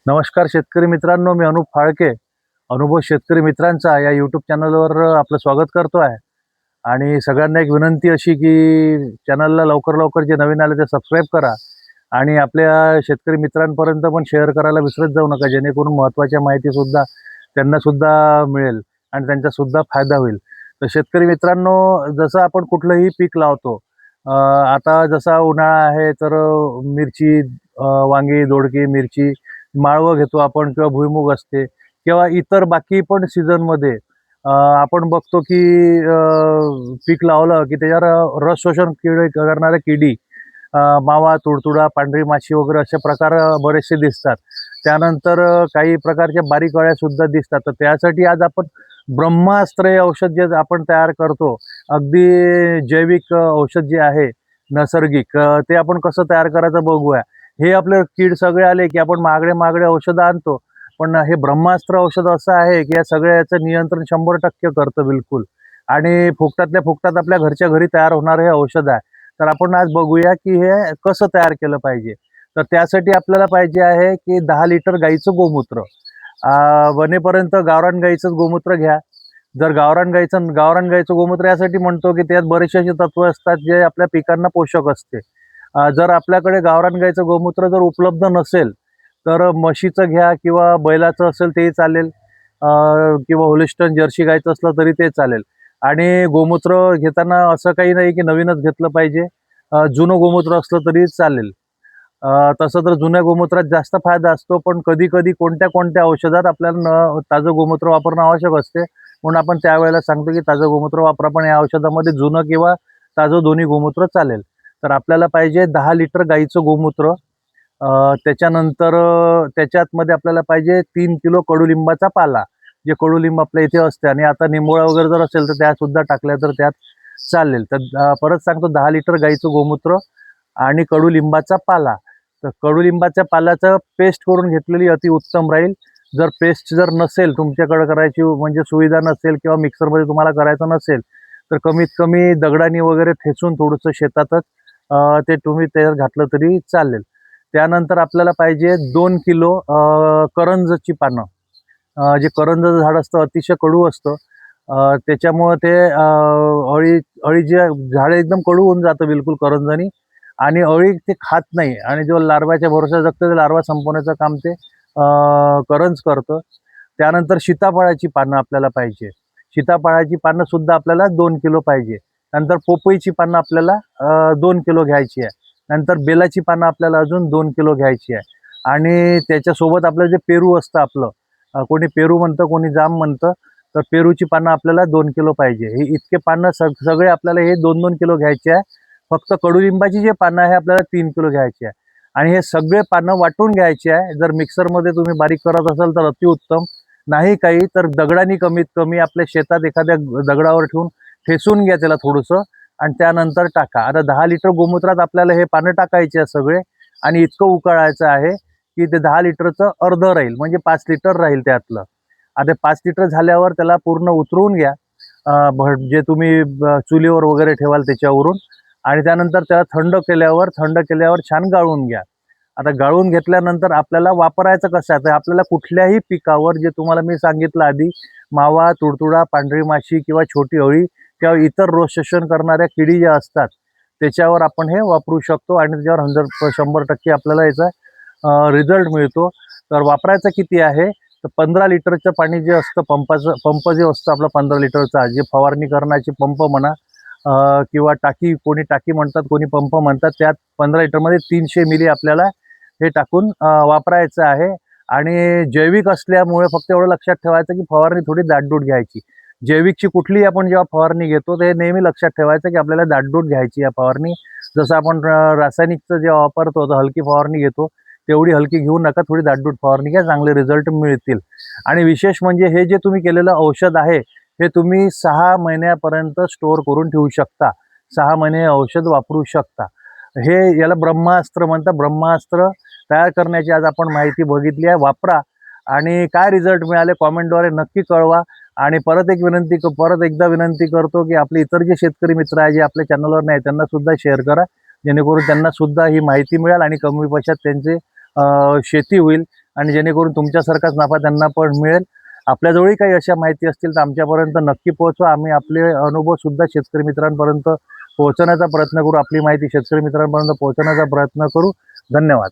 नमस्कार शेतकरी मित्रांनो, मी अनुप फाळके अनुभव शेतकरी मित्रांचा या यूट्यूब चॅनलवर आपलं स्वागत करतो आहे। आणि सगळ्यांना एक विनंती अशी की चॅनलला लवकर लवकर जे नवीन आले ते सबस्क्राईब करा आणि आपल्या शेतकरी मित्रांपर्यंत पण शेअर करायला विसरत जाऊ नका, जेणेकरून महत्त्वाच्या माहितीसुद्धा त्यांना सुद्धा मिळेल आणि त्यांचा सुद्धा फायदा होईल। तर शेतकरी मित्रांनो, जसं आपण कुठलंही पीक लावतो, आता जसा उन्हाळा आहे तर मिरची, वांगी, दोडकी, मिरची, माळवं घेतो आपण किंवा भुईमूग असते किंवा इतर बाकी पण सीझनमध्ये आपण बघतो की पीक लावलं की त्याच्यावर रस शोषण करणाऱ्या किडी, मावा, तुडतुडा, पांढरी माशी वगैरे असे प्रकार बरेचसे दिसतात। त्यानंतर काही प्रकारच्या बारीक अळ्या सुद्धा दिसतात। तर त्यासाठी आज आपण ब्रह्मास्त्र हे औषध जे आपण तयार करतो, अगदी जैविक औषध जे आहे नैसर्गिक, ते आपण कसं तयार करायचं बघूया। हे आपले कीड सगळे आले की आपण महागडे महागडे औषधं आणतो, पण हे ब्रह्मास्त्र औषध असं आहे की या सगळ्याचं नियंत्रण 100% करतं बिलकुल, आणि फुकटातल्या फुकटात आपल्या घरच्या घरी तयार होणारं हे औषध आहे। तर आपण आज बघूया की हे कसं तयार केलं पाहिजे। तर त्यासाठी आपल्याला पाहिजे आहे की 10 लिटर गाईचं गोमूत्र, बनेपर्यंत गावरान गाईचंच गोमूत्र घ्या। जर गावरान गाईचं गोमूत्र यासाठी म्हणतो की त्यात बरेचसे असे तत्व असतात जे आपल्या पिकांना पोषक असते। जर आपल्याकडे गावरान गाईचं गोमूत्र जर उपलब्ध नसेल तर म्हशीचं घ्या किंवा बैलाचं असेल तेही चालेल, किंवा होलिस्टन जर्सी गायचं असलं तरी ते चालेल। आणि गोमूत्र घेताना असं काही नाही की नवीनच घेतलं पाहिजे, जुनं गोमूत्र असलं तरी चालेल। तसं तर जुन्या गोमूत्रात जास्त फायदा असतो, पण कधी कधी कोणत्या कोणत्या औषधात आपल्याला ताजं गोमूत्र वापरणं आवश्यक असते, म्हणून आपण त्यावेळेला सांगतो की ताजं गोमूत्र वापरा, पण या औषधामध्ये जुनं किंवा ताजं दोन्ही गोमूत्र चालेल। तर आपल्याला पाहिजे 10 लिटर गाईचं गोमूत्र, त्याच्यानंतर त्याच्यातमध्ये आपल्याला पाहिजे 3 किलो कडुलिंबाचा पाला, जे कडुलिंब आपल्या इथे असते, आणि आता निंबोळा वगैरे जर असेल तर त्यात सुद्धा टाकल्या तर त्यात चालेल। तर परत सांगतो, 10 लिटर गाईचं गोमूत्र आणि कडुलिंबाचा पाला। तर कडुलिंबाच्या पाल्याचं पेस्ट करून घेतलेली अतिउत्तम राहील। जर पेस्ट जर नसेल तुमच्याकडे करायची, म्हणजे सुविधा नसेल किंवा मिक्सरमध्ये तुम्हाला करायचं नसेल, तर कमीत कमी दगडाने वगैरे ठेचून थोडंसं शेतातच ते तुम्ही त्याच्यात घातलं तरी चालेल। त्यानंतर आपल्याला पाहिजे 2 किलो करंजची पानं। जे करंजाचं झाड असतं अतिशय कडू असतं, त्याच्यामुळं ते अळीचे झाड एकदम कडू होऊन जातं बिलकुल करंजानी, आणि अळी ते खात नाही, आणि जो लार्वाच्या भरोश्यावर जगतं ते लार्वा संपवण्याचं काम ते करंज करतं। त्यानंतर सीताफळाची पानं आपल्याला पाहिजे, सीताफळाची पानं सुद्धा आपल्याला 2 किलो पाहिजे। नंतर पोपईची पानं आपल्याला 2 किलो घ्यायची आहे। नंतर बेलाची पानं आपल्याला अजून 2 किलो घ्यायची आहे। आणि त्याच्यासोबत आपलं जे पेरू असतं आपलं, कोणी पेरू म्हणतं, कोणी जाम म्हणतं, तर पेरूची पानं आपल्याला 2 किलो पाहिजे। हे इतके पानं सगळे आपल्याला हे 2-2 किलो घ्यायचे आहे। फक्त कडुलिंबाची जे पानं आहे आपल्याला 3 किलो घ्यायची आहे, आणि हे सगळे पानं वाटून घ्यायचे आहे। जर मिक्सरमध्ये तुम्ही बारीक करत असाल तर अतिउत्तम, नाही काही तर दगडानी कमीत कमी आपल्या शेतात एखाद्या दगडावर ठेवून ठेचून घ्या त्याला थोडंसं, आणि त्यानंतर टाका। आता 10 लिटर गोमूत्रात आपल्याला हे पानं टाकायचे आहे सगळे, आणि इतकं उकळायचं आहे की ते 10 लिटरचं अर्ध राहील, म्हणजे 5 लिटर राहील त्यातलं। आता 5 लिटर झाल्यावर त्याला पूर्ण उतरवून घ्या, जे तुम्ही चुलीवर वगैरे ठेवाल त्याच्यावरून, आणि त्यानंतर त्याला थंड केल्यावर छान गाळून घ्या। आता गाळून घेतल्यानंतर आपल्याला वापरायचं कसं आहे, तर आपल्याला कुठल्याही पिकावर, जे तुम्हाला मी सांगितलं आधी, मावा, तुडतुडा, पांढरी माशी किंवा छोटी अळी किंवा इतर रोग शोषण करणाऱ्या किडी ज्या असतात, त्याच्यावर आपण हे वापरू शकतो, आणि त्याच्यावर 100% आपल्याला याचा रिझल्ट मिळतो। तर वापरायचं किती आहे, तर 15 लिटरचं पाणी जे असतं, पंप जे असतं आपलं 15 लिटरचा, जे फवारणी करण्याची पंप म्हणा, किंवा टाकी, कोणी टाकी म्हणतात, कोणी पंप म्हणतात, त्यात 15 लिटरमध्ये 300 मिली आपल्याला हे टाकून वापरायचं आहे। आणि जैविक असल्यामुळे फक्त एवढं लक्षात ठेवायचं की फवारणी थोडी दाटदूट घ्यायची। जैविकची कुठलीही आपण जेव्हा फवारणी घेतो ते नेहमी लक्षात ठेवायचं की आपल्याला दाटदूट घ्यायची आहे फवारणी। जसं आपण रासायनिकचं जेव्हा वापरतो तर हलकी फवारणी घेतो, तेवढी हलकी घेऊ नका, थोडी दाटदूट फवारणी घ्या, चांगले रिझल्ट मिळतील। आणि विशेष म्हणजे हे जे तुम्ही केलेलं औषध आहे, हे तुम्ही 6 महिन्यापर्यंत स्टोअर करून ठेवू शकता, 6 महिने औषध वापरू शकता। हे याला ब्रह्मास्त्र म्हणतात। ब्रह्मास्त्र तयार करण्याची आज आपण माहिती बघितली आहे, वापरा, आणि काय रिझल्ट मिळाले कॉमेंटद्वारे नक्की कळवा। आणि परत एकदा विनंती करतो की आपले इतर जे शेतकरी मित्र आहे, जे आपल्या चॅनलवर नाही, त्यांना सुद्धा शेअर करा, जेणेकरून त्यांना सुद्धा ही माहिती मिळेल आणि कमी पैशात त्यांचे शेती होईल। आणि जेणेकरून तुमच्यासारखाच नफा त्यांना पण मिळेल. आपल्याजवळही काही अशा माहिती असतील तर आमच्यापर्यंत नक्की पोहोचवा. आम्ही आपले अनुभवसुद्धा शेतकरी मित्रांपर्यंत पोहोचवण्याचा प्रयत्न करू. आपली माहिती शेतकरी मित्रांपर्यंत पोहोचवण्याचा प्रयत्न करू. धन्यवाद.